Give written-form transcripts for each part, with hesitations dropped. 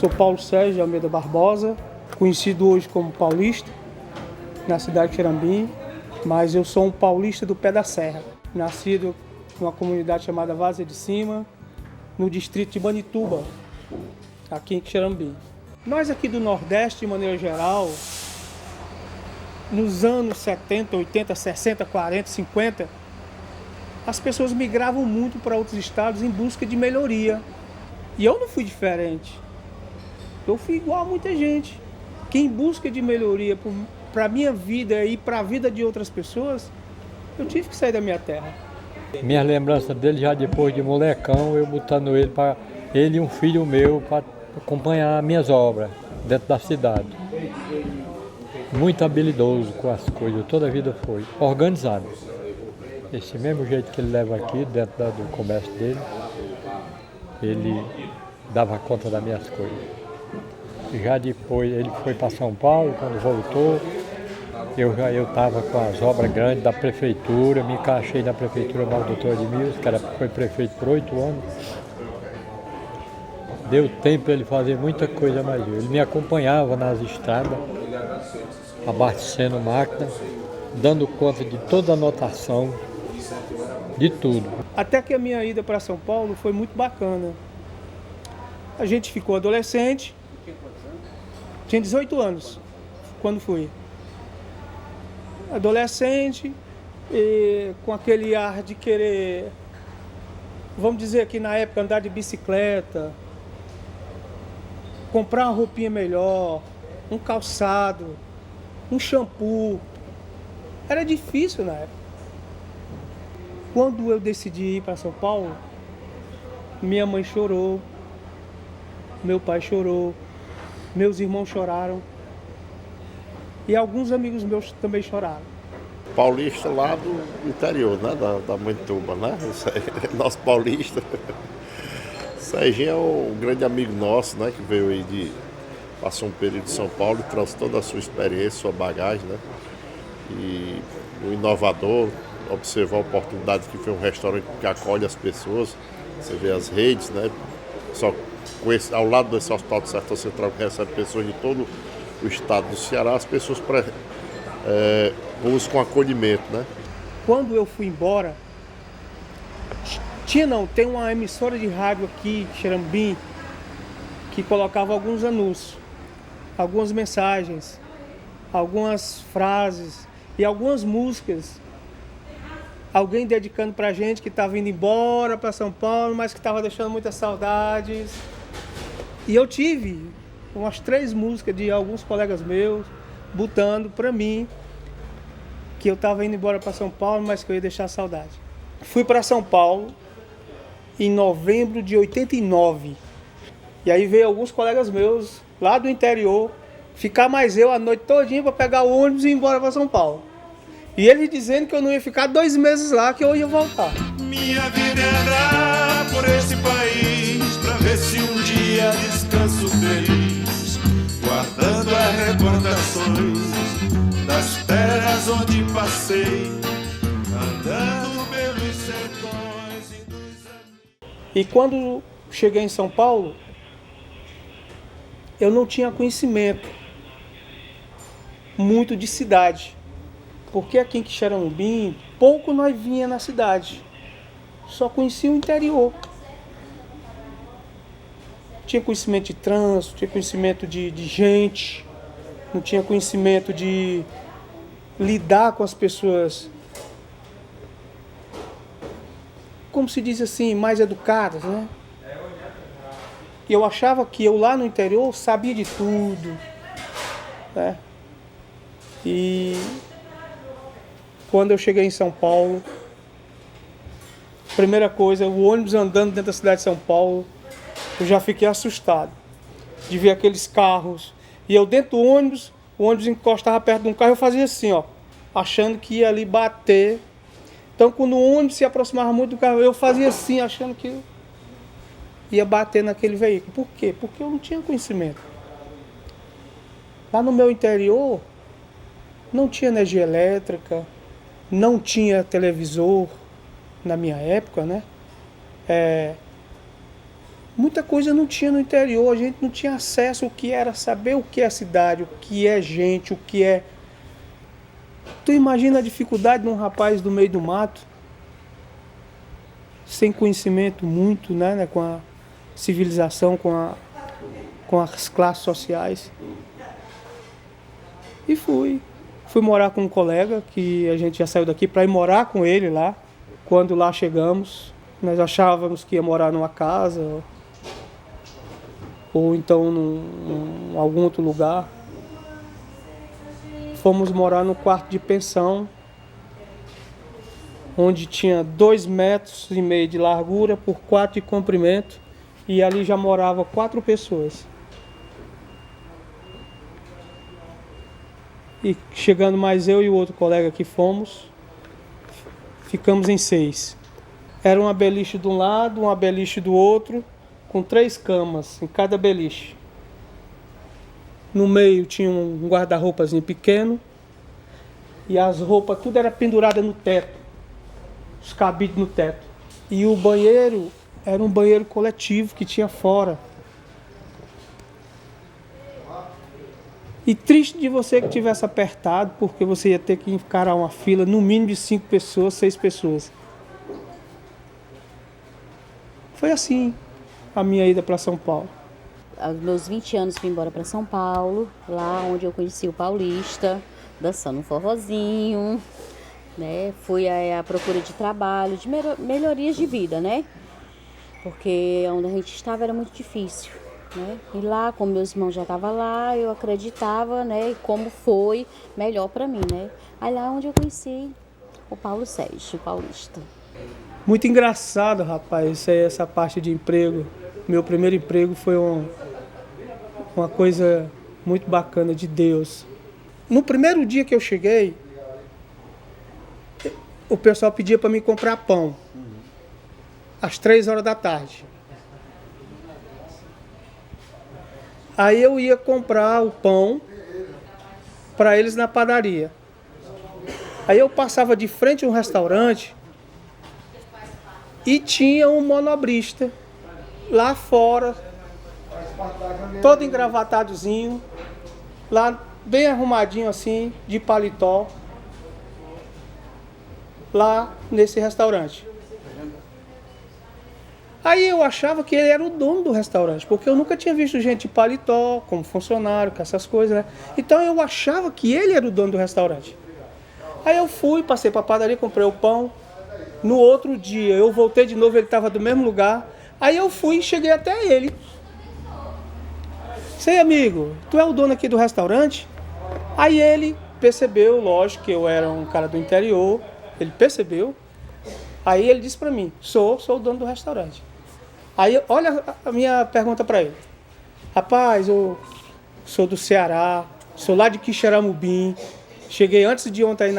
Sou Paulo Sérgio de Almeida Barbosa, conhecido hoje como paulista, na cidade de Xerambim, mas eu sou um paulista do pé da serra, nascido numa comunidade chamada Várzea de Cima, no distrito de Manituba, aqui em Xerambim. Nós aqui do Nordeste, de maneira geral, nos anos 70, 80, 60, 40, 50, as pessoas migravam muito para outros estados em busca de melhoria. E eu não fui diferente. Eu fui igual a muita gente, que em busca de melhoria para a minha vida e para a vida de outras pessoas, eu tive que sair da minha terra. Minhas lembranças dele já depois de molecão, eu botando ele e um filho meu para acompanhar minhas obras dentro da cidade. Muito habilidoso com as coisas, toda a vida foi organizado. Esse mesmo jeito que ele leva aqui dentro do comércio dele, ele dava conta das minhas coisas. Já depois ele foi para São Paulo, quando voltou, eu estava com as obras grandes da prefeitura, me encaixei na prefeitura do Dr. Edmilson, que foi prefeito por 8 anos. Deu tempo para ele fazer muita coisa mais. Ele me acompanhava nas estradas, abastecendo máquina, dando conta de toda a anotação, de tudo. Até que a minha ida para São Paulo foi muito bacana. A gente ficou adolescente, tinha 18 anos quando fui. Adolescente, e com aquele ar de querer, vamos dizer que na época, andar de bicicleta, comprar uma roupinha melhor, um calçado, um shampoo. Era difícil na época. Quando eu decidi ir para São Paulo, minha mãe chorou, meu pai chorou, meus irmãos choraram e alguns amigos meus também choraram. Paulista lá do interior, né? Da Manituba, né? Nosso paulista. Serginho é um grande amigo nosso, né? Que veio aí passou um período em São Paulo e trouxe toda a sua experiência, sua bagagem, né? E o inovador, observar a oportunidade que foi um restaurante que acolhe as pessoas, você vê as redes, né? Só ao lado desse Hospital do Sertão Central que recebe pessoas de todo o estado do Ceará, as pessoas buscam acolhimento, né? Quando eu fui embora, tem uma emissora de rádio aqui, Xerambim, que colocava alguns anúncios, algumas mensagens, algumas frases e algumas músicas. Alguém dedicando pra gente que estava indo embora para São Paulo, mas que estava deixando muitas saudades. E eu tive umas 3 músicas de alguns colegas meus, botando pra mim que eu estava indo embora para São Paulo, mas que eu ia deixar saudade. Fui para São Paulo em novembro de 89. E aí veio alguns colegas meus lá do interior, ficar mais eu a noite todinha para pegar o ônibus e ir embora para São Paulo. E eles dizendo que eu não ia ficar 2 meses lá, que eu ia voltar. Minha vida é andar por esse país pra ver se um dia descanso feliz, guardando as recordações das terras onde passei, andando pelos sertões e dos amigos. E quando cheguei em São Paulo, eu não tinha conhecimento muito de cidade. Porque aqui em Xerambim, pouco nós vinha na cidade. Só conhecia o interior. Tinha conhecimento de trânsito, tinha conhecimento de gente, não tinha conhecimento de lidar com as pessoas, como se diz assim, mais educadas, né? E eu achava que eu lá no interior sabia de tudo, né? E quando eu cheguei em São Paulo, primeira coisa, o ônibus andando dentro da cidade de São Paulo, eu já fiquei assustado de ver aqueles carros. E eu dentro do ônibus, o ônibus encostava perto de um carro, eu fazia assim, ó, achando que ia ali bater. Então quando o ônibus se aproximava muito do carro, eu fazia assim, achando que ia bater naquele veículo. Por quê? Porque eu não tinha conhecimento. Lá no meu interior, não tinha energia elétrica, não tinha televisor na minha época, né? Muita coisa não tinha no interior, a gente não tinha acesso ao que era saber o que é cidade, o que é gente, o que é... Tu imagina a dificuldade de um rapaz do meio do mato, sem conhecimento muito, né, com a civilização, com as classes sociais. E fui morar com um colega, que a gente já saiu daqui para ir morar com ele lá. Quando lá chegamos, nós achávamos que ia morar numa casa, ou então em algum outro lugar. Fomos morar no quarto de pensão, onde tinha 2,5 metros de largura por 4 de comprimento, e ali já morava 4 pessoas. E chegando mais eu e o outro colega que fomos, ficamos em 6. Era uma beliche de um lado, uma beliche do outro, com 3 camas em cada beliche. No meio tinha um guarda-roupazinho pequeno, e as roupas tudo era pendurada no teto, os cabides no teto. E o banheiro era um banheiro coletivo que tinha fora. E triste de você que tivesse apertado, porque você ia ter que encarar uma fila no mínimo de 5 pessoas, 6 pessoas. Foi assim a minha ida para São Paulo. Aos meus 20 anos fui embora para São Paulo, lá onde eu conheci o Paulista, dançando um forrozinho, né? Fui à procura de trabalho, de melhorias de vida, né? Porque onde a gente estava era muito difícil, né? E lá, como meus irmãos já estavam lá, eu acreditava, né? Como foi melhor para mim, né? Aí lá onde eu conheci o Paulo Sérgio, o Paulista. Muito engraçado, rapaz, essa parte de emprego. Meu primeiro emprego foi uma coisa muito bacana de Deus. No primeiro dia que eu cheguei, o pessoal pedia para mim comprar pão, às 3 horas da tarde. Aí eu ia comprar o pão para eles na padaria. Aí eu passava de frente a um restaurante e tinha um manobrista lá fora, todo engravatadozinho, lá bem arrumadinho assim, de paletó, lá nesse restaurante. Aí eu achava que ele era o dono do restaurante, porque eu nunca tinha visto gente de paletó, como funcionário, com essas coisas, né? Então eu achava que ele era o dono do restaurante. Aí eu fui, passei para a padaria, comprei o pão. No outro dia eu voltei de novo, ele estava do mesmo lugar. Aí eu fui e cheguei até ele. Sei, amigo, tu é o dono aqui do restaurante? Aí ele percebeu, lógico que eu era um cara do interior, ele percebeu. Aí ele disse para mim, sou o dono do restaurante. Aí olha a minha pergunta para ele. Rapaz, eu sou do Ceará, sou lá de Quixeramobim, cheguei antes de ontem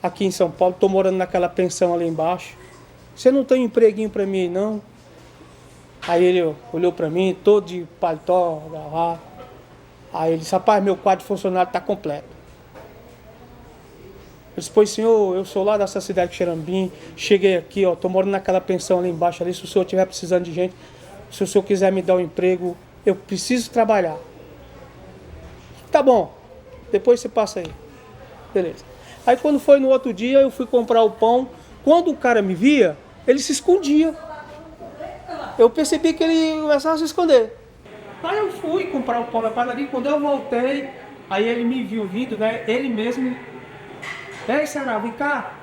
aqui em São Paulo, estou morando naquela pensão ali embaixo. Você não tem um empreguinho para mim aí, não? Aí ele olhou para mim, todo de paletó, gravata. Aí ele disse, rapaz, meu quadro de funcionário está completo. Eu disse, pois senhor, eu sou lá dessa cidade de Quixeramobim, cheguei aqui, estou morando naquela pensão ali embaixo, ali, se o senhor estiver precisando de gente, se o senhor quiser me dar um emprego, eu preciso trabalhar. Tá bom, depois você passa aí. Beleza. Aí quando foi no outro dia, eu fui comprar o pão, quando o cara me via, ele se escondia. Eu percebi que ele começava a se esconder. Aí eu fui comprar o pão na padaria, quando eu voltei, aí ele me viu vindo, né? Ele mesmo... Ei, Será, vem cá.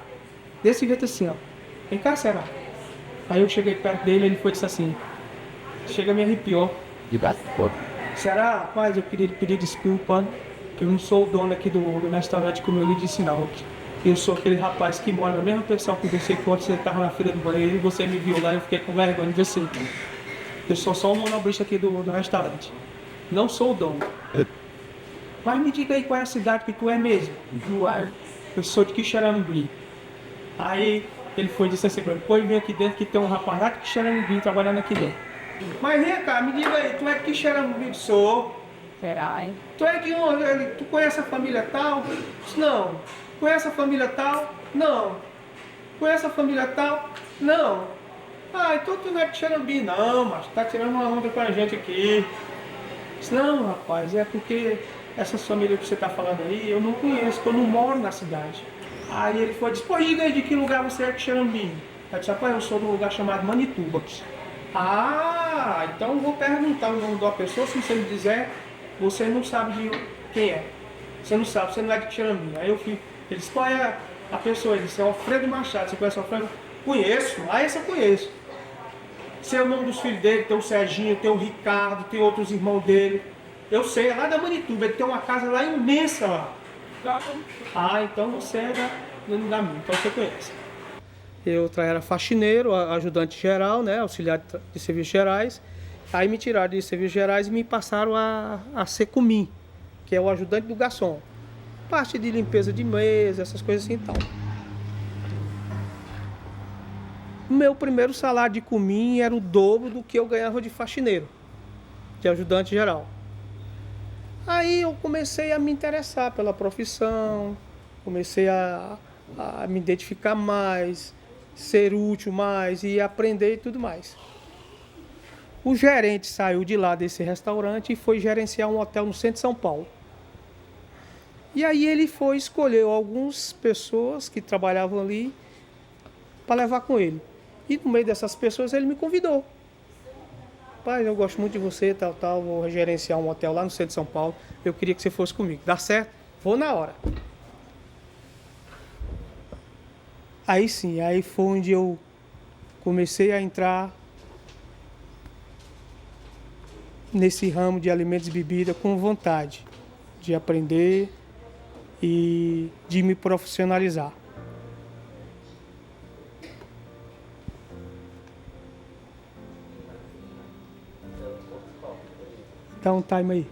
Desse jeito assim, ó. Vem cá, Será. Aí eu cheguei perto dele, ele foi e disse assim. Chega, me arrepiou. De baixo, pô. Será, rapaz, eu queria pedir desculpa. Eu não sou o dono aqui do restaurante, como eu lhe disse, não. Eu sou aquele rapaz que mora na mesma pensão que você, quando você estava na fila do banheiro e você me viu lá, eu fiquei com vergonha de você. Eu sou só um manobrista aqui do restaurante. Não sou o dono. Mas me diga aí qual é a cidade que tu é mesmo. Eu sou de Quixeramobim. Aí ele foi e disse assim pra mim, pô, vem aqui dentro que tem um rapaz lá de Quixeramobim trabalhando aqui dentro. Mas vem cá, me diga aí, tu é de Quixeramobim? Sou. Será, hein? Tu é de onde? Tu conhece a família tal? Não. Conhece a família tal? Não. Conhece a família tal? Não. Ah, então tu não é de Xerambi não, mas tá tirando uma onda com a gente aqui. Disse, não, rapaz, é porque essa família que você tá falando aí, eu não conheço, porque eu não moro na cidade. Aí ele foi e disse, pô, diga aí de que lugar você é de Xerambi. Eu disse, rapaz, eu sou de um lugar chamado Manituba. Ah, então eu vou perguntar o nome de uma pessoa, se você me dizer, você não sabe de quem é. Você não sabe, você não é de Xerambi. Aí eu fui, ele disse, qual é a pessoa? Ele disse, é Alfredo Machado, você conhece o Alfredo? Conheço, esse eu conheço. Sei o nome dos filhos dele, tem o Serginho, tem o Ricardo, tem outros irmãos dele. Eu sei, é lá da Manituba, ele tem uma casa lá imensa lá. Ah, então você é da minha, então você conhece. Eu era faxineiro, ajudante geral, né, auxiliar de serviços gerais. Aí me tiraram de serviços gerais e me passaram a ser comim, que é o ajudante do garçom. Parte de limpeza de mesa, essas coisas assim e tal. Meu primeiro salário de comim era o dobro do que eu ganhava de faxineiro, de ajudante geral. Aí eu comecei a me interessar pela profissão, comecei a me identificar mais, ser útil mais e aprender e tudo mais. O gerente saiu de lá desse restaurante e foi gerenciar um hotel no centro de São Paulo. E aí ele foi escolher algumas pessoas que trabalhavam ali para levar com ele. E no meio dessas pessoas ele me convidou. Pai, eu gosto muito de você, tal, vou gerenciar um hotel lá no centro de São Paulo. Eu queria que você fosse comigo. Dá certo? Vou na hora. Aí sim, aí foi onde eu comecei a entrar nesse ramo de alimentos e bebida com vontade de aprender e de me profissionalizar. Dá um time aí.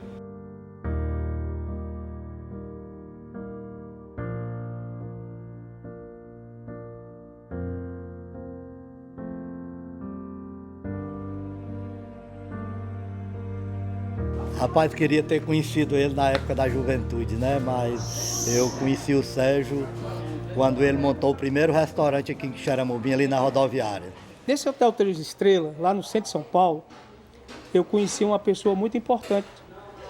Rapaz, queria ter conhecido ele na época da juventude, né? Mas eu conheci o Sérgio quando ele montou o primeiro restaurante aqui em Xeramobim, ali na rodoviária. Nesse Hotel 3 Estrelas, lá no centro de São Paulo, eu conheci uma pessoa muito importante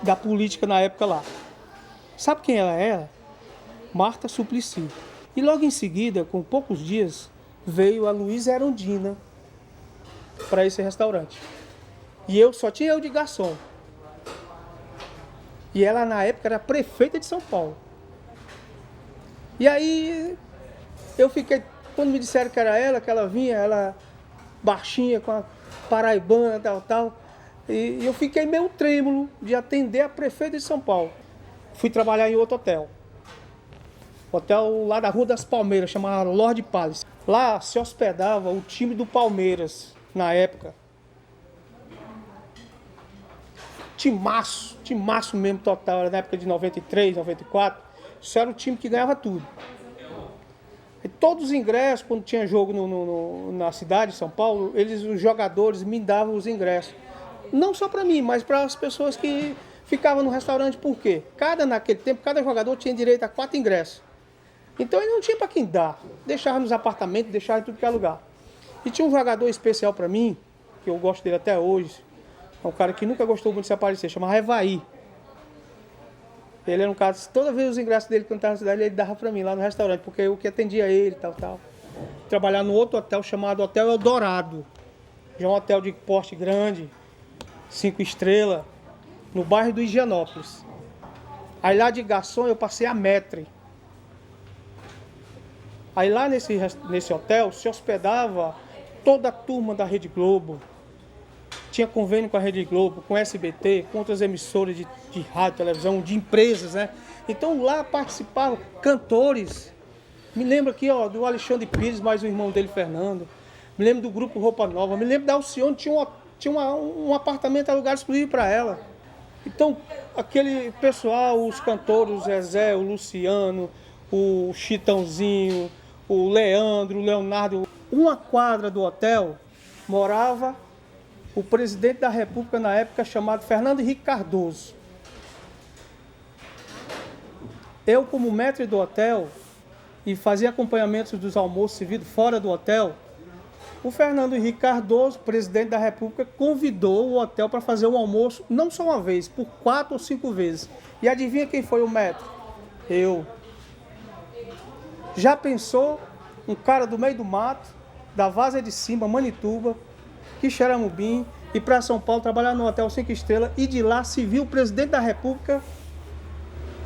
da política na época lá. Sabe quem ela era? Marta Suplicy. E logo em seguida, com poucos dias, veio a Luísa Erundina para esse restaurante. E só tinha eu de garçom. E ela na época era prefeita de São Paulo. E aí eu fiquei, quando me disseram que era ela, que ela vinha, ela baixinha, com a paraibana, tal. E eu fiquei meio trêmulo de atender a prefeita de São Paulo. Fui trabalhar em outro hotel. Hotel lá da Rua das Palmeiras, chamado Lord Palace. Lá se hospedava o time do Palmeiras, na época. Timaço mesmo total, era na época de 93, 94. Isso era o time que ganhava tudo. E todos os ingressos, quando tinha jogo na cidade de São Paulo, os jogadores me davam os ingressos. Não só para mim, mas para as pessoas que ficavam no restaurante. Por quê? Naquele tempo, cada jogador tinha direito a 4 ingressos. Então ele não tinha para quem dar. Deixava nos apartamentos, deixava em tudo que é lugar. E tinha um jogador especial para mim, que eu gosto dele até hoje. É um cara que nunca gostou muito de se aparecer, chamava Evaí. Ele era um cara, toda vez os ingressos dele quando estava na cidade, ele dava para mim lá no restaurante, porque eu que atendia ele, tal. Trabalhar no outro hotel chamado Hotel Eldorado. Já é um hotel de porte grande, 5 estrelas, no bairro do Higienópolis. Aí lá de garçom eu passei a maître. Aí lá nesse hotel se hospedava toda a turma da Rede Globo. Tinha convênio com a Rede Globo, com a SBT, com outras emissoras de rádio, televisão, de empresas, né? Então lá participavam cantores. Me lembro aqui, do Alexandre Pires, mais o irmão dele, Fernando. Me lembro do grupo Roupa Nova. Me lembro da Alcione, tinha um apartamento alugado exclusivo para ela. Então, aquele pessoal, os cantores, o Zezé, o Luciano, o Chitãozinho, o Leandro, o Leonardo. Uma quadra do hotel morava o presidente da República na época, chamado Fernando Henrique Cardoso. Eu, como maître do hotel, e fazia acompanhamentos dos almoços servidos fora do hotel, O Fernando Henrique Cardoso, presidente da República, convidou o hotel para fazer um almoço, não só uma vez, por 4 ou 5 vezes. E adivinha quem foi o maître? Eu. Já pensou um cara do meio do mato, da Várzea de Cima, Manituba, Quixeramobim, ir para São Paulo trabalhar no Hotel 5 Estrelas e de lá se viu o presidente da República?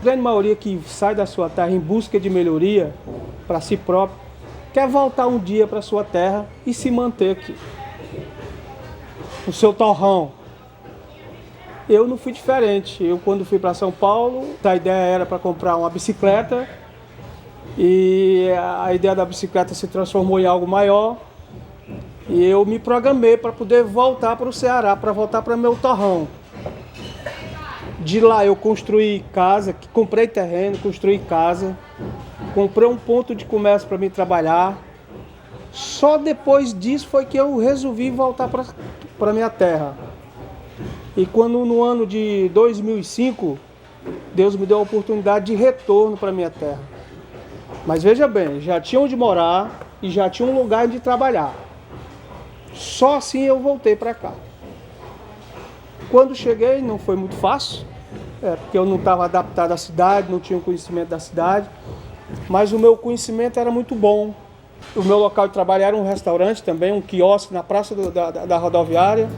A grande maioria que sai da sua terra em busca de melhoria para si próprio, quer voltar um dia para sua terra e se manter aqui, no seu torrão. Eu não fui diferente. Eu, quando fui para São Paulo, a ideia era para comprar uma bicicleta e a ideia da bicicleta se transformou em algo maior e eu me programei para poder voltar para o Ceará, para voltar para meu torrão. De lá eu construí casa, comprei terreno, construí casa, comprei um ponto de comércio para mim trabalhar. Só depois disso foi que eu resolvi voltar para minha terra. E quando no ano de 2005, Deus me deu a oportunidade de retorno para minha terra. Mas veja bem, já tinha onde morar e já tinha um lugar onde trabalhar. Só assim eu voltei para cá. Quando cheguei não foi muito fácil, porque eu não estava adaptado à cidade, não tinha conhecimento da cidade, mas o meu conhecimento era muito bom. O meu local de trabalho era um restaurante também, um quiosque na praça da rodoviária.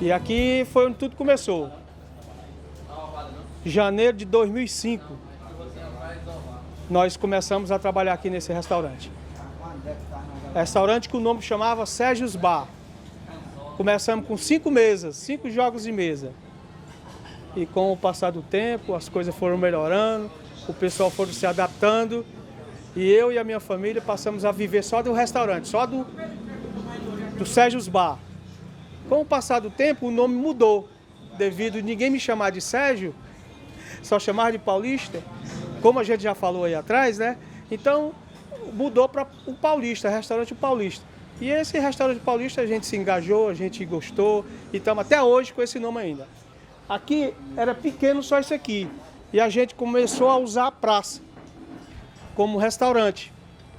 E aqui foi onde tudo começou. Janeiro de 2005, nós começamos a trabalhar aqui nesse restaurante. Restaurante que o nome chamava Sérgio's Bar. Começamos com 5 mesas, 5 jogos de mesa. E com o passar do tempo, as coisas foram melhorando, o pessoal foi se adaptando. E eu e a minha família passamos a viver só do restaurante, só do Sérgio's Bar. Com o passar do tempo, o nome mudou, devido a ninguém me chamar de Sérgio, só chamar de Paulista, como a gente já falou aí atrás, né? Então, mudou para o Paulista, Restaurante Paulista. E esse Restaurante Paulista a gente se engajou, a gente gostou, e estamos até hoje com esse nome ainda. Aqui era pequeno só isso aqui, e a gente começou a usar a praça como restaurante.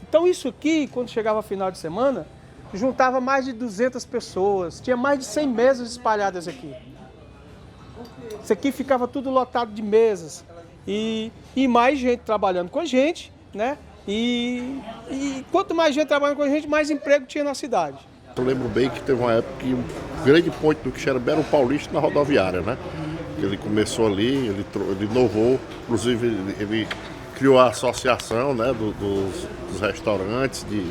Então isso aqui, quando chegava final de semana, juntava mais de 200 pessoas, tinha mais de 100 mesas espalhadas aqui. Isso aqui ficava tudo lotado de mesas e mais gente trabalhando com a gente, né? E quanto mais gente trabalhando com a gente, mais emprego tinha na cidade. Eu lembro bem que teve uma época que o grande ponto do Quixeramobim era o Paulista na rodoviária, né? Ele começou ali, ele inovou, inclusive ele criou a associação, né, dos restaurantes, de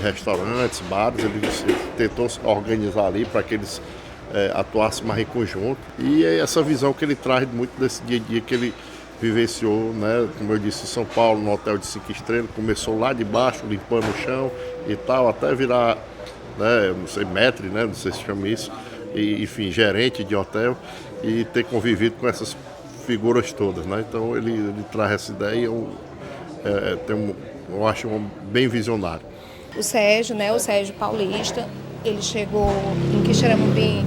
restaurantes, bares. Ele tentou se organizar ali para que eles atuassem mais em conjunto. E é essa visão que ele traz muito desse dia a dia que ele vivenciou, né, como eu disse, em São Paulo, no hotel de 5 estrelas. Começou lá de baixo, limpando o chão e tal, até virar, né, não sei, maître, né, não sei se chama isso, e, enfim, gerente de hotel, e ter convivido com essas figuras todas, né? Então ele traz essa ideia, eu acho bem visionário. O Sérgio, né, o Sérgio Paulista, ele chegou em Quixeramobim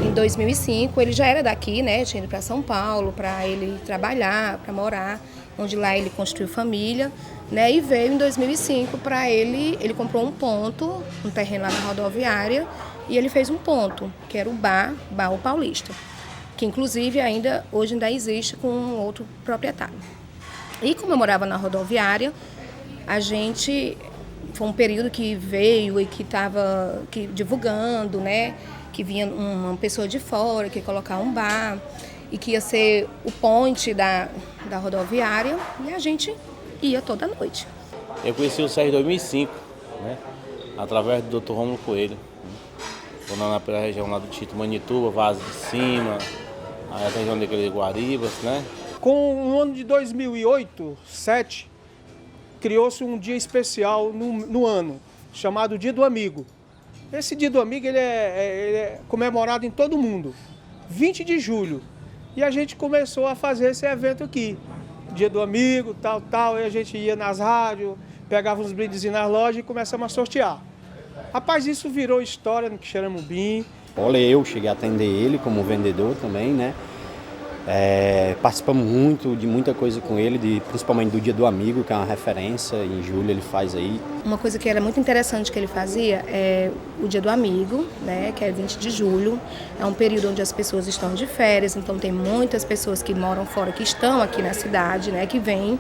em 2005, ele já era daqui, né, tinha ido para São Paulo para ele trabalhar, para morar, onde lá ele construiu família, né, e veio em 2005 para ele comprou um ponto, um terreno lá na rodoviária, e ele fez um ponto, que era o Bar o Paulista, que inclusive hoje ainda existe com um outro proprietário. E como eu morava na rodoviária, a gente, foi um período que veio e que estava divulgando, né, que vinha uma pessoa de fora, que ia colocar um bar e que ia ser o ponte da rodoviária, e a gente ia toda noite. Eu conheci o Sérgio em 2005, né? Através do Dr. Rômulo Coelho. Né? Pela região lá do Tito Manituba, Vaza de Cima, a região de Guaribas, né? Com o ano de 2008, 2007, criou-se um dia especial no ano, chamado Dia do Amigo. Esse Dia do Amigo ele é comemorado em todo o mundo, 20 de julho. E a gente começou a fazer esse evento aqui, Dia do Amigo, tal, e a gente ia nas rádios, pegava uns brindes nas lojas e começamos a sortear. Rapaz, isso virou história no Quixeramobim. Olha, eu cheguei a atender ele como vendedor também, né? Participamos muito de muita coisa com ele, principalmente do Dia do Amigo, que é uma referência, em julho ele faz aí. Uma coisa que era muito interessante que ele fazia é o Dia do Amigo, né, que é 20 de julho. É um período onde as pessoas estão de férias, então tem muitas pessoas que moram fora, que estão aqui na cidade, né, que vêm.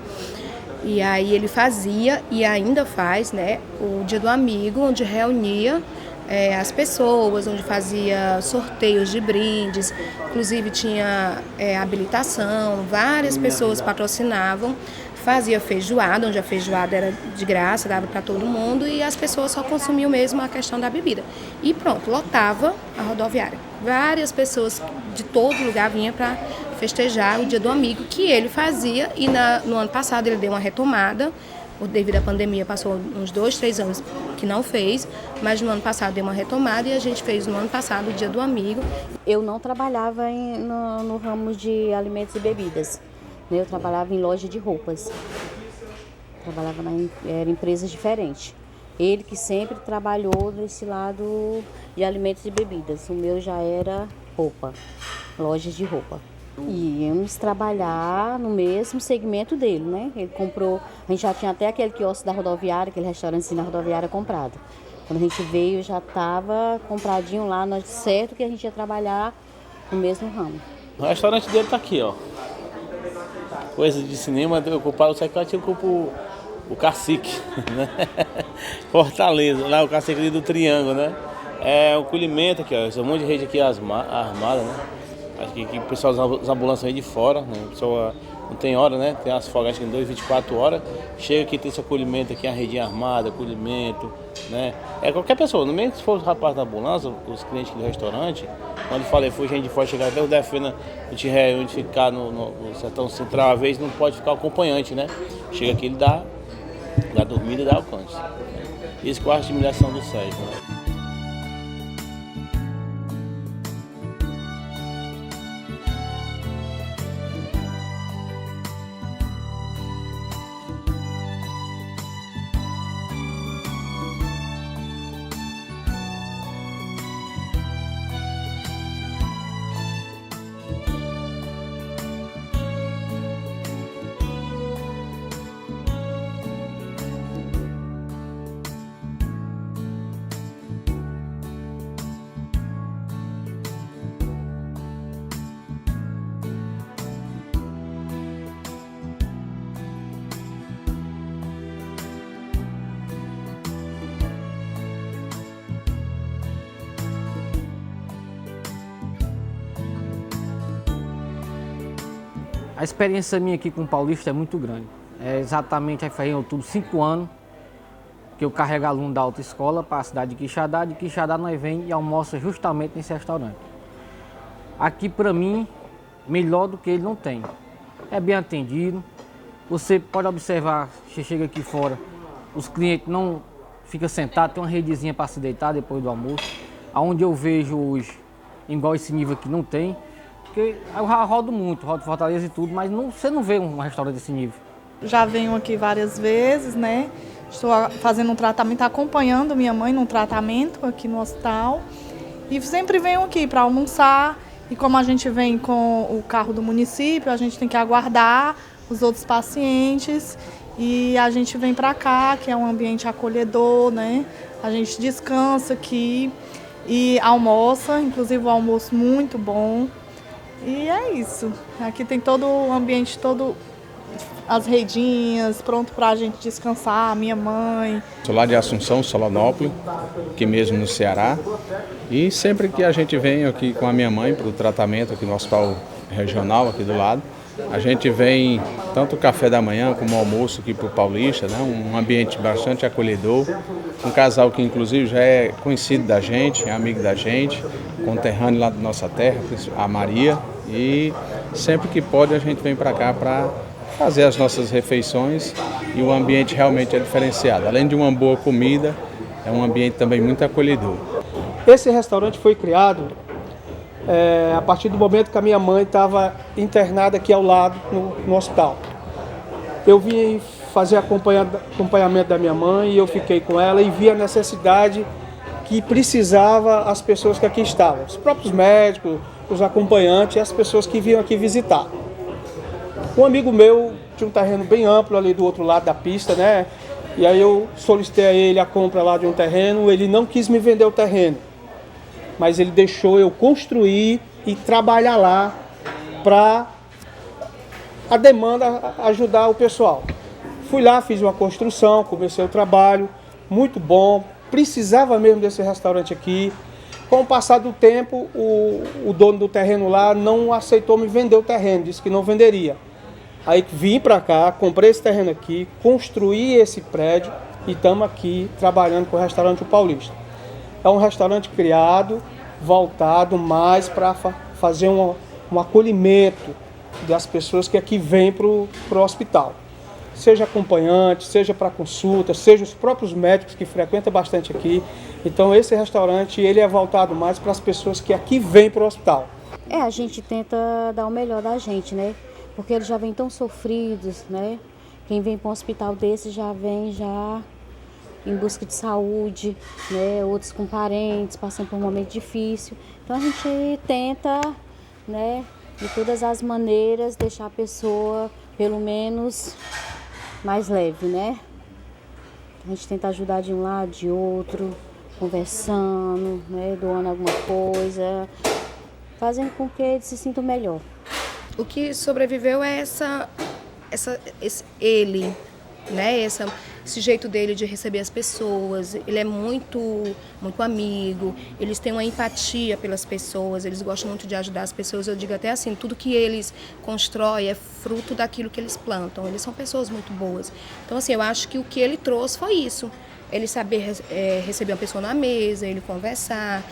E aí ele fazia e ainda faz, né, o Dia do Amigo, onde reunia as pessoas, onde fazia sorteios de brindes, inclusive tinha habilitação, várias pessoas patrocinavam, fazia feijoada, onde a feijoada era de graça, dava para todo mundo e as pessoas só consumiam mesmo a questão da bebida. E pronto, lotava a rodoviária. Várias pessoas de todo lugar vinham para festejar o Dia do Amigo, que ele fazia e no ano passado ele deu uma retomada. Devido à pandemia, passou uns 2, 3 anos que não fez, mas no ano passado deu uma retomada e a gente fez no ano passado o Dia do Amigo. Eu não trabalhava no ramo de alimentos e bebidas, né? Eu trabalhava em loja de roupas, trabalhava era empresas diferentes. Ele que sempre trabalhou nesse lado de alimentos e bebidas, o meu já era roupa, lojas de roupa. E íamos trabalhar no mesmo segmento dele, né? Ele comprou, a gente já tinha até aquele quiosque da rodoviária, aquele restaurante da rodoviária comprado. Quando a gente veio, já estava compradinho lá, nós certo que a gente ia trabalhar no mesmo ramo. O restaurante dele tá aqui, ó. Coisa de cinema, eu ocupava o secretário, eu ocupo o Cacique, né? Fortaleza, lá o Cacique ali do Triângulo, né? É o colhimento aqui, ó. Esse monte de rede aqui armada, né? Acho que o pessoal das ambulâncias aí de fora, né? O pessoal não tem hora, né? Tem as folgas em 24 horas. Chega aqui, tem esse acolhimento aqui, a redinha armada, acolhimento, né? Qualquer pessoa, no meio que se for o rapaz da ambulância, os clientes aqui do restaurante, quando eu falei, foi gente de fora, chegar até o Defena, a gente reúne, ficar no Sertão Central, às vezes não pode ficar acompanhante, né? Chega aqui, ele dá dormida e dá alcance. Isso que eu acho de admiração do Sérgio, né? A experiência minha aqui com o Paulista é muito grande. Exatamente, aí faz em outubro 5 anos que eu carrego aluno da autoescola para a cidade de Quixadá. De Quixadá nós vem e almoça justamente nesse restaurante. Aqui para mim, melhor do que ele não tem. É bem atendido. Você pode observar, você chega aqui fora, os clientes não ficam sentados, tem uma redezinha para se deitar depois do almoço. Onde eu vejo hoje, igual esse nível aqui não tem. Porque eu rodo muito, rodo Fortaleza e tudo, mas você não vê um restaurante desse nível. Já venho aqui várias vezes, né? Estou fazendo um tratamento, acompanhando minha mãe num tratamento aqui no hospital. E sempre venho aqui para almoçar. E como a gente vem com o carro do município, a gente tem que aguardar os outros pacientes. E a gente vem para cá, que é um ambiente acolhedor, né? A gente descansa aqui e almoça, inclusive o almoço muito bom. E é isso. Aqui tem todo o ambiente, as redinhas, pronto para a gente descansar, a minha mãe. Sou lá de Assunção, Solonópolis, aqui mesmo no Ceará. E sempre que a gente vem aqui com a minha mãe para o tratamento aqui no hospital regional, aqui do lado, A gente vem tanto o café da manhã como o almoço aqui para o Paulista, né? Um ambiente bastante acolhedor. Um casal que inclusive já é conhecido da gente, é amigo da gente, conterrâneo lá da nossa terra, a Maria. E sempre que pode a gente vem para cá para fazer as nossas refeições e o ambiente realmente é diferenciado. Além de uma boa comida, é um ambiente também muito acolhedor. Esse restaurante foi criado a partir do momento que a minha mãe estava internada aqui ao lado, no hospital. Eu vim fazer acompanhamento da minha mãe e eu fiquei com ela e vi a necessidade que precisava as pessoas que aqui estavam, os próprios médicos, os acompanhantes e as pessoas que vinham aqui visitar. Um amigo meu tinha um terreno bem amplo ali do outro lado da pista, né? E aí eu solicitei a ele a compra lá de um terreno, ele não quis me vender o terreno, mas ele deixou eu construir e trabalhar lá para a demanda ajudar o pessoal. Fui lá, fiz uma construção, comecei o trabalho, muito bom, precisava mesmo desse restaurante aqui. Com o passar do tempo, o dono do terreno lá não aceitou me vender o terreno, disse que não venderia. Aí vim para cá, comprei esse terreno aqui, construí esse prédio e estamos aqui trabalhando com o restaurante O Paulista. É um restaurante criado, voltado mais para fazer um acolhimento das pessoas que aqui vêm para o hospital. Seja acompanhante, seja para consulta, seja os próprios médicos que frequentam bastante aqui. Então esse restaurante ele é voltado mais para as pessoas que aqui vêm para o hospital. A gente tenta dar o melhor da gente, né? Porque eles já vêm tão sofridos, né? Quem vem para um hospital desse já vem em busca de saúde, né? Outros com parentes, passando por um momento difícil. Então a gente tenta, né, de todas as maneiras, deixar a pessoa, pelo menos, mais leve, né? A gente tenta ajudar de um lado, de outro, conversando, né, doando alguma coisa, fazendo com que eles se sintam melhor. O que sobreviveu é ele, né? Esse jeito dele de receber as pessoas. Ele é muito amigo, eles têm uma empatia pelas pessoas, eles gostam muito de ajudar as pessoas. Eu digo até assim, tudo que eles constroem é fruto daquilo que eles plantam. Eles são pessoas muito boas. Então, assim, eu acho que o que ele trouxe foi isso. Ele saber receber uma pessoa na mesa, ele conversar.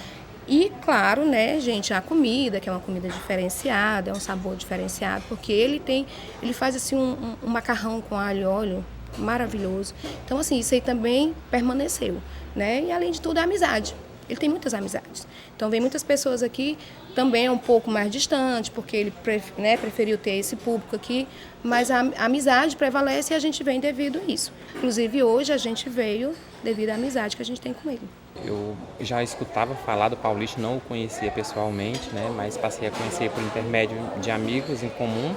E, claro, né, gente, a comida, que é uma comida diferenciada, é um sabor diferenciado, porque ele faz assim um macarrão com alho e óleo maravilhoso. Então, assim, isso aí também permaneceu, né? E, além de tudo, a amizade. Ele tem muitas amizades. Então, vem muitas pessoas aqui, também é um pouco mais distante, porque ele preferiu ter esse público aqui, mas a amizade prevalece e a gente vem devido a isso. Inclusive, hoje a gente veio devido à amizade que a gente tem com ele. Eu já escutava falar do Paulista, não o conhecia pessoalmente, né, mas passei a conhecer por intermédio de amigos em comum,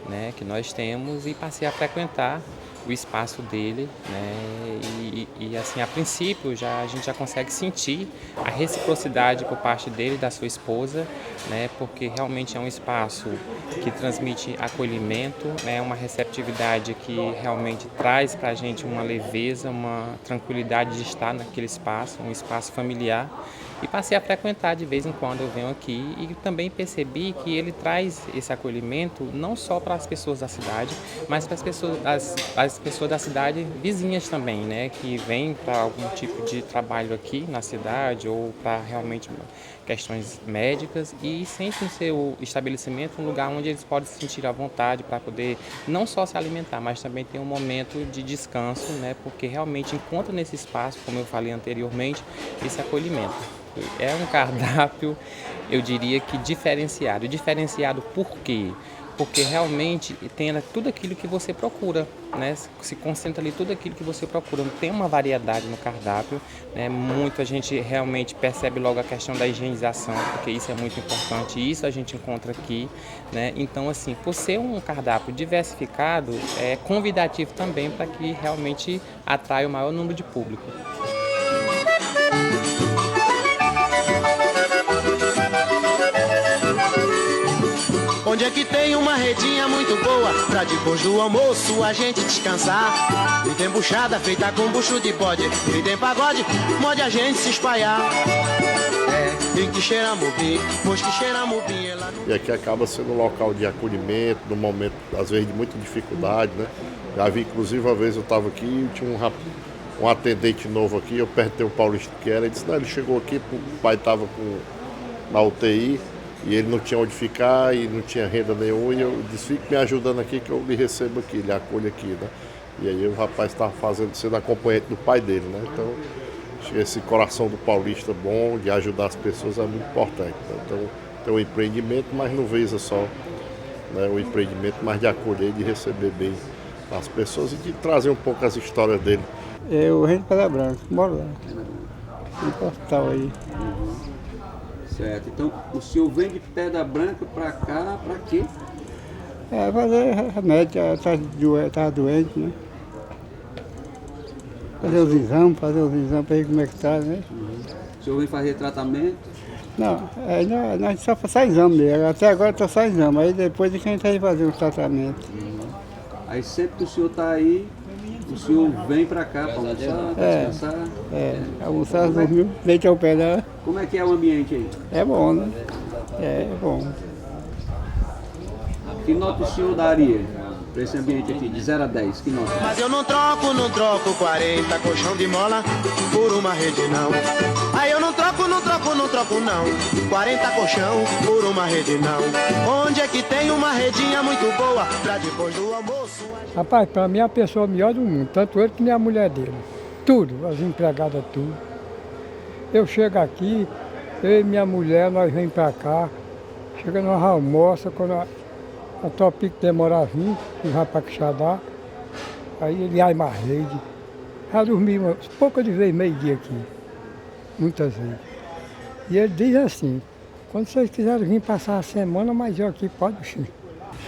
né, que nós temos, e passei a frequentar o espaço dele, né, e assim, a princípio a gente já consegue sentir a reciprocidade por parte dele e da sua esposa, né, porque realmente é um espaço que transmite acolhimento, né, uma receptividade que realmente traz para a gente uma leveza, uma tranquilidade de estar naquele espaço, um espaço familiar. E passei a frequentar de vez em quando, eu venho aqui e também percebi que ele traz esse acolhimento não só para as pessoas da cidade, mas para as pessoas da cidade vizinhas também, né, que vêm para algum tipo de trabalho aqui na cidade ou para realmente questões médicas e sentem seu estabelecimento um lugar onde eles podem se sentir à vontade para poder não só se alimentar, mas também ter um momento de descanso, né, porque realmente encontra nesse espaço, como eu falei anteriormente, esse acolhimento. É um cardápio, eu diria que diferenciado. Diferenciado por quê? Porque realmente tem tudo aquilo que você procura, né? Se concentra ali tudo aquilo que você procura. Tem uma variedade no cardápio, né? Muita gente realmente percebe logo a questão da higienização, porque isso é muito importante e isso a gente encontra aqui, né? Então, assim, por ser um cardápio diversificado, é convidativo também para que realmente atraia o maior número de público. Onde é que tem uma redinha muito boa pra depois do almoço a gente descansar? E tem buchada feita com bucho de bode, e tem pagode, mode a gente se espalhar. em Quixeramobim, pois Quixeramobim é lá no... E aqui acaba sendo um local de acolhimento, num momento, às vezes, de muita dificuldade, né? Já vi, inclusive, uma vez eu estava aqui e tinha um atendente novo aqui, eu perguntei o Paulista que era, ele disse, não, ele chegou aqui, o pai estava na UTI e ele não tinha onde ficar e não tinha renda nenhuma, e eu disse, fique me ajudando aqui que eu lhe recebo aqui, lhe acolho aqui, né? E aí o rapaz estava sendo acompanhante do pai dele, né? Então, esse coração do paulista bom, de ajudar as pessoas, é muito importante. Então, tem um empreendimento, mas não visa só, né, o empreendimento, mas de acolher, de receber bem as pessoas e de trazer um pouco as histórias dele. Eu venho de Pedra Branca, moro lá, no portal aí. Certo, então o senhor vem de Pedra Branca para cá, para quê? Fazer remédio, tá doente, né? Fazer os exames para ver como é que tá, né? O senhor vem fazer tratamento? Não, nós só faz exame mesmo. Até agora está só exame, aí depois a gente vai fazer um tratamento. Aí sempre que o senhor está aí, o senhor vem para cá para almoçar, para descansar? Almoçar, dormir, leite ao pé dela. Como é que é o ambiente aí? É bom, né? É bom. Que nota o senhor daria para esse ambiente aqui, de 0 a 10? Que nota? Mas eu não troco 40 colchão de mola por uma rede não. Aí eu não troco não. 40 colchão por uma rede não. Onde é que tem uma redinha muito boa pra depois do almoço? Rapaz, para mim é a pessoa melhor do mundo, tanto ele que nem a mulher dele. Tudo, as empregadas, tudo. Eu chego aqui, eu e minha mulher, nós vem para cá, chega nós almoça, quando a Topic demora a vir, e vai para Quixadá, aí ele vai mais rede. Já dormi poucas vezes, meio-dia aqui, muitas vezes. E ele diz assim, quando vocês quiserem vir passar a semana, mas eu aqui pode ir.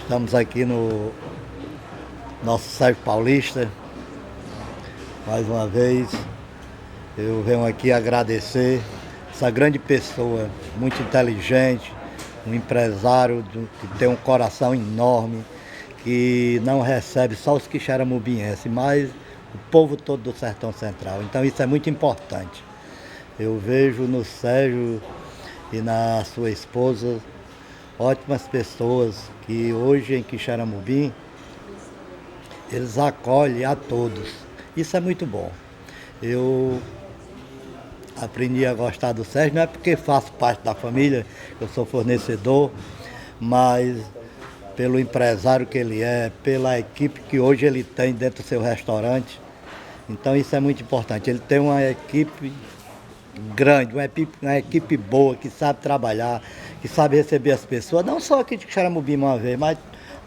Estamos aqui no nosso Sérgio Paulista, mais uma vez. Eu venho aqui agradecer essa grande pessoa, muito inteligente, um empresário que tem um coração enorme, que não recebe só os quixeramobinenses, mas o povo todo do Sertão Central. Então isso é muito importante. Eu vejo no Sérgio e na sua esposa ótimas pessoas que hoje em Quixeramobim eles acolhem a todos. Isso é muito bom. Eu aprendi a gostar do Sérgio, não é porque faço parte da família, eu sou fornecedor, mas pelo empresário que ele é, pela equipe que hoje ele tem dentro do seu restaurante. Então isso é muito importante. Ele tem uma equipe grande, uma equipe boa, que sabe trabalhar, que sabe receber as pessoas, não só aqui de Quixeramobim uma vez, mas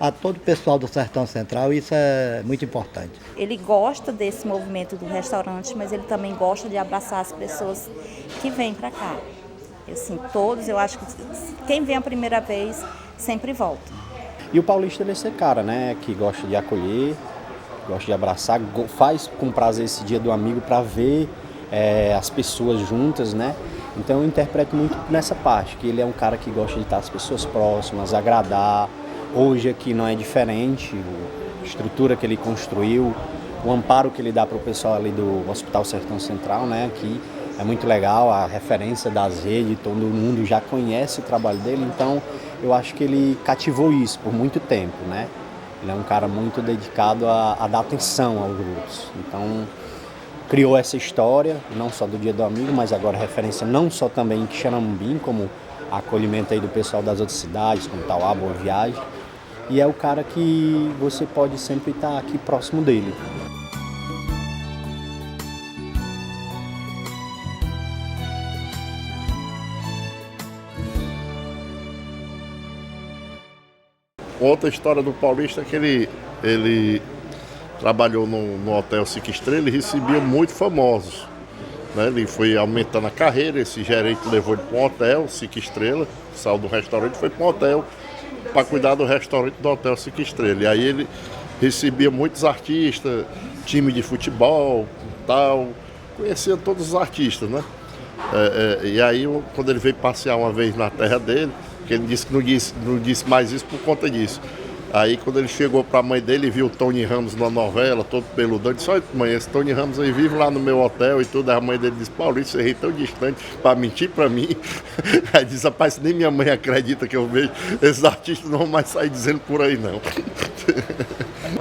a todo o pessoal do Sertão Central, isso é muito importante. Ele gosta desse movimento do restaurante, mas ele também gosta de abraçar as pessoas que vêm para cá. Assim, todos, eu acho que quem vem a primeira vez sempre volta. E o paulista é esse cara, né, que gosta de acolher, gosta de abraçar, faz com prazer esse dia do amigo para ver as pessoas juntas, né? Então eu interpreto muito nessa parte, que ele é um cara que gosta de estar as pessoas próximas, agradar. Hoje aqui não é diferente, a estrutura que ele construiu, o amparo que ele dá para o pessoal ali do Hospital Sertão Central, né? Aqui é muito legal, a referência das redes, todo mundo já conhece o trabalho dele, então eu acho que ele cativou isso por muito tempo, né? Ele é um cara muito dedicado a dar atenção aos grupos, então criou essa história, não só do Dia do Amigo, mas agora referência não só também em Quixeramobim, como acolhimento aí do pessoal das outras cidades, como Tauá, Boa Viagem. E é o cara que você pode sempre estar aqui próximo dele. Outra história do paulista é que ele trabalhou no Hotel 5 Estrelas e recebia muito famosos. Né? Ele foi aumentando a carreira, esse gerente levou ele para um hotel 5 Estrelas, saiu do restaurante e foi para um hotel para cuidar do restaurante do Hotel 5 Estrelas. E aí ele recebia muitos artistas, time de futebol, tal, conhecia todos os artistas, né? E aí quando ele veio passear uma vez na terra dele, que ele disse que não disse mais isso por conta disso, Aí quando ele chegou para a mãe dele e viu o Tony Ramos na novela, todo peludão, disse: olha mãe, esse Tony Ramos aí vive lá no meu hotel e tudo. Aí a mãe dele disse: Paulista, você ri tão distante para mentir para mim. Aí disse: rapaz, nem minha mãe acredita que eu vejo, esses artistas não vão mais sair dizendo por aí não.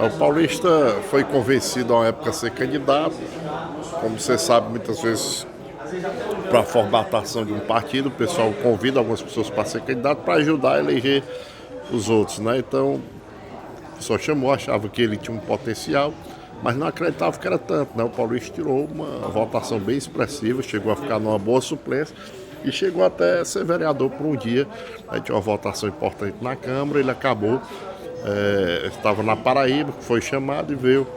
O Paulista foi convencido a uma época a ser candidato, como você sabe, muitas vezes para a formatação de um partido, o pessoal convida algumas pessoas para ser candidato para ajudar a eleger os outros, né? Então, o pessoal chamou, achava que ele tinha um potencial, mas não acreditava que era tanto, né? O Paulista tirou uma votação bem expressiva, chegou a ficar numa boa suplência e chegou até a ser vereador por um dia. Aí tinha uma votação importante na Câmara, ele acabou, estava na Paraíba, foi chamado e veio,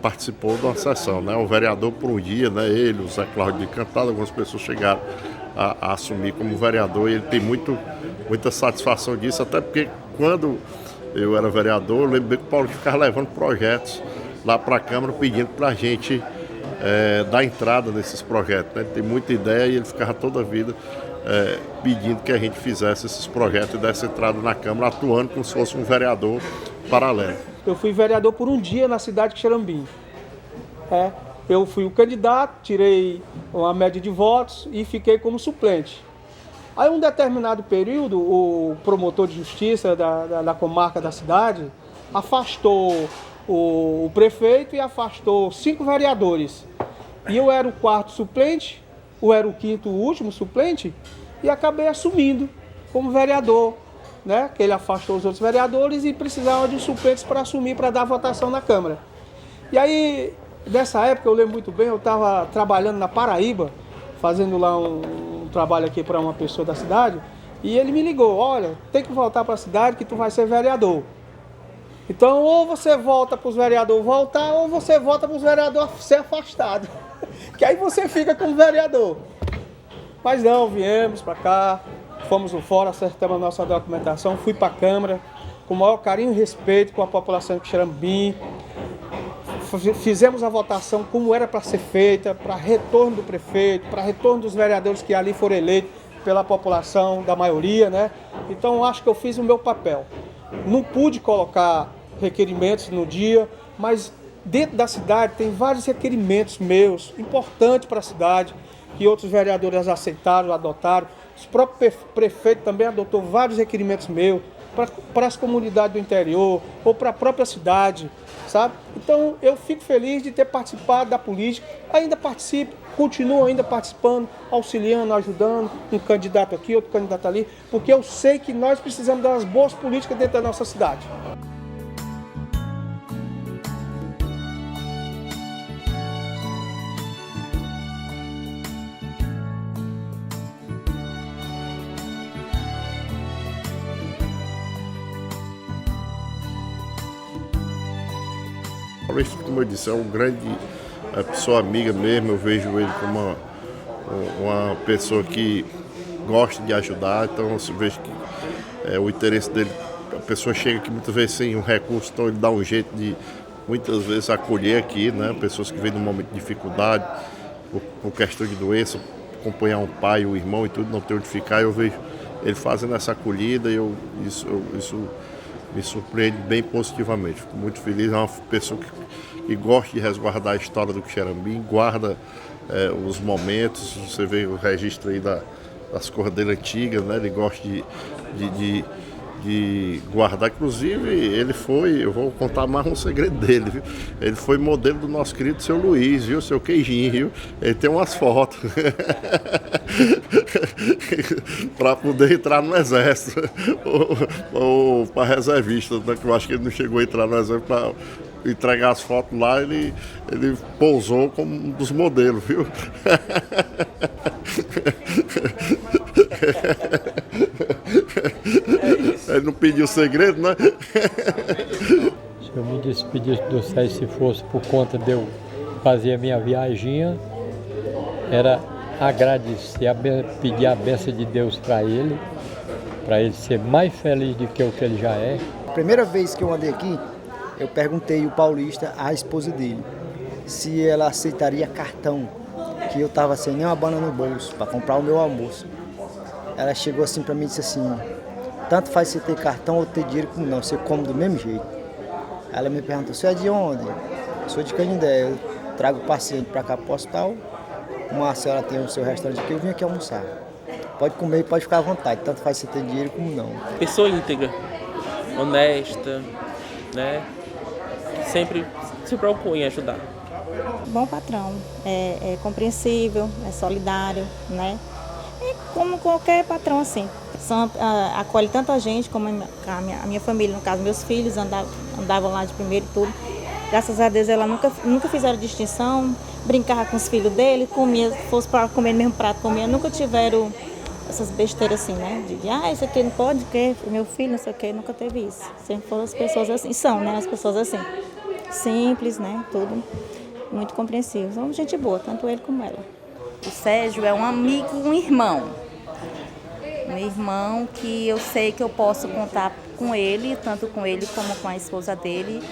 participou de uma sessão, né? O vereador por um dia, né? Ele, o Zé Cláudio de Cantado, algumas pessoas chegaram a assumir como vereador e ele tem muita satisfação disso, até porque quando eu era vereador, eu lembro bem que o Paulo ficava levando projetos lá para a Câmara pedindo para a gente dar entrada nesses projetos, né? Ele tem muita ideia e ele ficava toda a vida pedindo que a gente fizesse esses projetos e desse entrada na Câmara, atuando como se fosse um vereador paralelo. Eu fui vereador por um dia na cidade de Xerambim. Eu fui o candidato, tirei uma média de votos e fiquei como suplente. Aí, um determinado período, o promotor de justiça da comarca da cidade afastou o prefeito e afastou 5 vereadores. E eu era o 4º suplente, ou era o 5º último suplente, e acabei assumindo como vereador, né? Que ele afastou os outros vereadores e precisava de suplentes para assumir, para dar votação na Câmara. E aí, nessa época, eu lembro muito bem, eu estava trabalhando na Paraíba, fazendo lá um trabalho aqui para uma pessoa da cidade, e ele me ligou: olha, tem que voltar para a cidade que tu vai ser vereador. Então, ou você volta para os vereadores voltar, ou você volta para os vereadores ser afastado. Que aí você fica como vereador. Mas não, viemos para cá, fomos no fórum, acertamos a nossa documentação, fui para a Câmara, com o maior carinho e respeito com a população de Xerambim. Fizemos a votação como era para ser feita, para retorno do prefeito, para retorno dos vereadores que ali foram eleitos pela população, da maioria, né? Então, acho que eu fiz o meu papel. Não pude colocar requerimentos no dia, mas dentro da cidade tem vários requerimentos meus, importantes para a cidade, que outros vereadores aceitaram, adotaram. O próprio prefeito também adotou vários requerimentos meus para as comunidades do interior ou para a própria cidade, sabe? Então eu fico feliz de ter participado da política, ainda participo, continuo ainda participando, auxiliando, ajudando, um candidato aqui, outro candidato ali, porque eu sei que nós precisamos das boas políticas dentro da nossa cidade. Como eu disse, é um grande pessoa amiga mesmo, eu vejo ele como uma pessoa que gosta de ajudar, então eu vejo que o interesse dele, a pessoa chega aqui muitas vezes sem um recurso, então ele dá um jeito de muitas vezes acolher aqui, né? Pessoas que vêm num momento de dificuldade, por questão de doença, acompanhar um pai, um irmão e tudo, não ter onde ficar, eu vejo ele fazendo essa acolhida e isso me surpreende bem positivamente. Fico muito feliz, é uma pessoa que gosta de resguardar a história do Xerambim, guarda os momentos, você vê o registro aí das cores dele antigas, né? Ele gosta de guardar, inclusive ele foi, eu vou contar mais um segredo dele, viu? Ele foi modelo do nosso querido seu Luiz, viu? Seu Queijinho, viu? Ele tem umas fotos para poder entrar no exército ou para reservista, né? Que eu acho que ele não chegou a entrar no exército para entregar as fotos lá, ele pousou como um dos modelos, viu? Ele não pediu segredo, né? Se eu me despedisse do Sérgio, se fosse por conta de eu fazer a minha viaginha, era agradecer, pedir a bênção de Deus para ele ser mais feliz do que o que ele já é. A primeira vez que eu andei aqui, eu perguntei ao Paulista, à esposa dele, se ela aceitaria cartão, que eu estava sem nenhuma bala no bolso para comprar o meu almoço. Ela chegou assim para mim e disse assim: Tanto faz você ter cartão ou ter dinheiro como não, você come do mesmo jeito. Ela me perguntou, você é de onde? Eu sou de Canindé, eu trago paciente para cá para o hospital. Uma senhora tem o seu restaurante aqui, eu vim aqui almoçar. Pode comer e pode ficar à vontade, tanto faz você ter dinheiro como não. Pessoa íntegra, honesta, né? Sempre se propõe a ajudar. Bom patrão, é compreensível, é solidário, né? É como qualquer patrão assim. Acolhe tanto a gente como a minha família, no caso meus filhos andavam lá de primeiro e tudo. Graças a Deus ela nunca fizeram distinção, brincava com os filhos dele, comia, fosse para comer no mesmo prato, comia, nunca tiveram essas besteiras assim, né? Isso aqui não pode, que meu filho, não sei o que, nunca teve isso. Sempre foram as pessoas assim, são, né? As pessoas assim, simples, né? Tudo muito compreensível. São gente boa, tanto ele como ela. O Sérgio é um amigo, um irmão. Um irmão que eu sei que eu posso contar com ele, tanto com ele como com a esposa dele,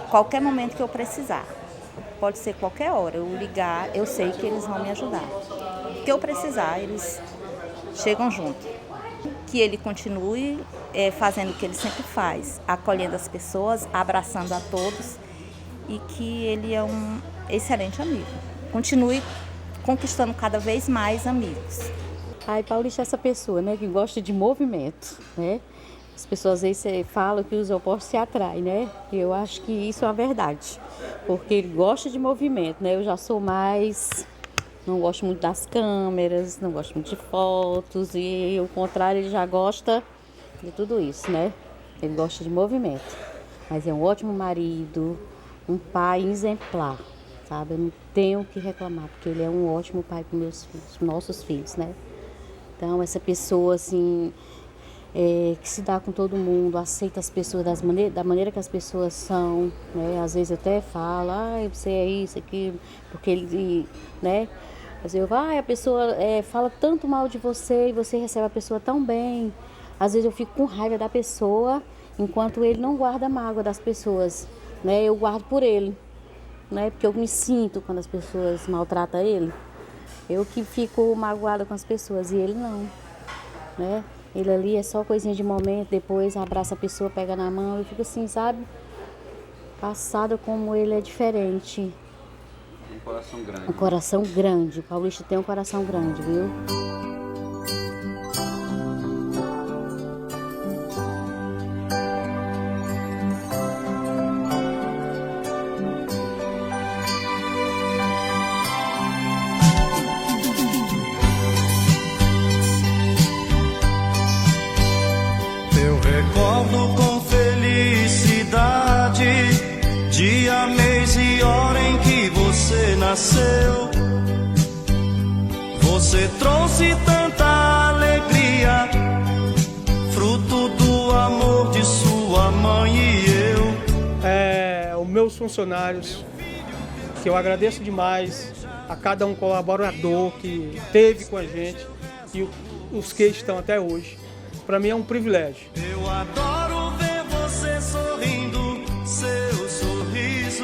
qualquer momento que eu precisar. Pode ser qualquer hora, eu ligar, eu sei que eles vão me ajudar. O que eu precisar, eles chegam junto. Que ele continue fazendo o que ele sempre faz, acolhendo as pessoas, abraçando a todos, e que ele é um excelente amigo. Continue conquistando cada vez mais amigos. Paulista é essa pessoa, né, que gosta de movimento, né? As pessoas às vezes falam que os opostos se atraem, né? E eu acho que isso é uma verdade, porque ele gosta de movimento, né? Eu já sou mais, não gosto muito das câmeras, não gosto muito de fotos, e ao contrário, ele já gosta de tudo isso, né? Ele gosta de movimento, mas é um ótimo marido, um pai exemplar, sabe? Eu não tenho o que reclamar, porque ele é um ótimo pai para meus filhos, nossos filhos, né? Então, essa pessoa, assim, que se dá com todo mundo, aceita as pessoas da maneira que as pessoas são, né? Às vezes eu até falo, você é isso, aquilo, porque ele, né? Às vezes a pessoa fala tanto mal de você e você recebe a pessoa tão bem. Às vezes eu fico com raiva da pessoa, enquanto ele não guarda mágoa das pessoas, né? Eu guardo por ele, né? Porque eu me sinto quando as pessoas maltratam ele. Eu que fico magoada com as pessoas e ele não, né? Ele ali é só coisinha de momento, depois abraça a pessoa, pega na mão, eu fico assim, sabe? Passada como ele é diferente. Um coração grande. Um coração grande. O paulista tem um coração grande, viu? Recordo com felicidade dia, mês e hora em que você nasceu. Você trouxe tanta alegria, fruto do amor de sua mãe e eu. Os meus funcionários, que eu agradeço demais a cada um colaborador que esteve com a gente e os que estão até hoje. Para mim é um privilégio. Eu adoro ver você sorrindo, seu sorriso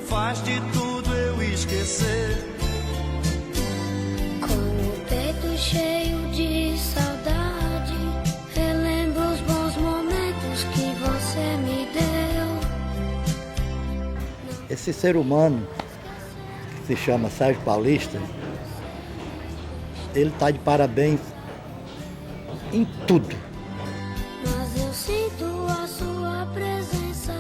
faz de tudo eu esquecer. Com o peito cheio de saudade, relembro os bons momentos que você me deu. Esse ser humano, que se chama Sérgio Paulista, ele está de parabéns em tudo. Mas eu sinto a sua presença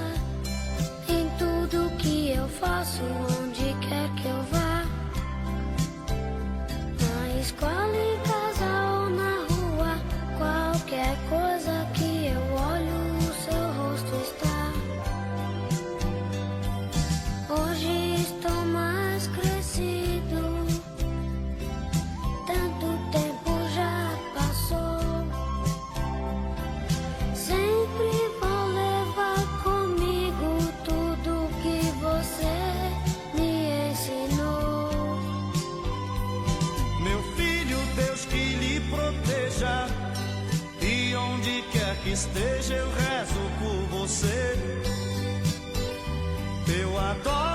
em tudo que eu faço, onde quer que eu vá. Na escola, em casa ou na rua, qualquer coisa que eu olho, o seu rosto está. Hoje estou mais crescido, tanto tempo já passou. E onde quer que esteja eu rezo por você. Eu adoro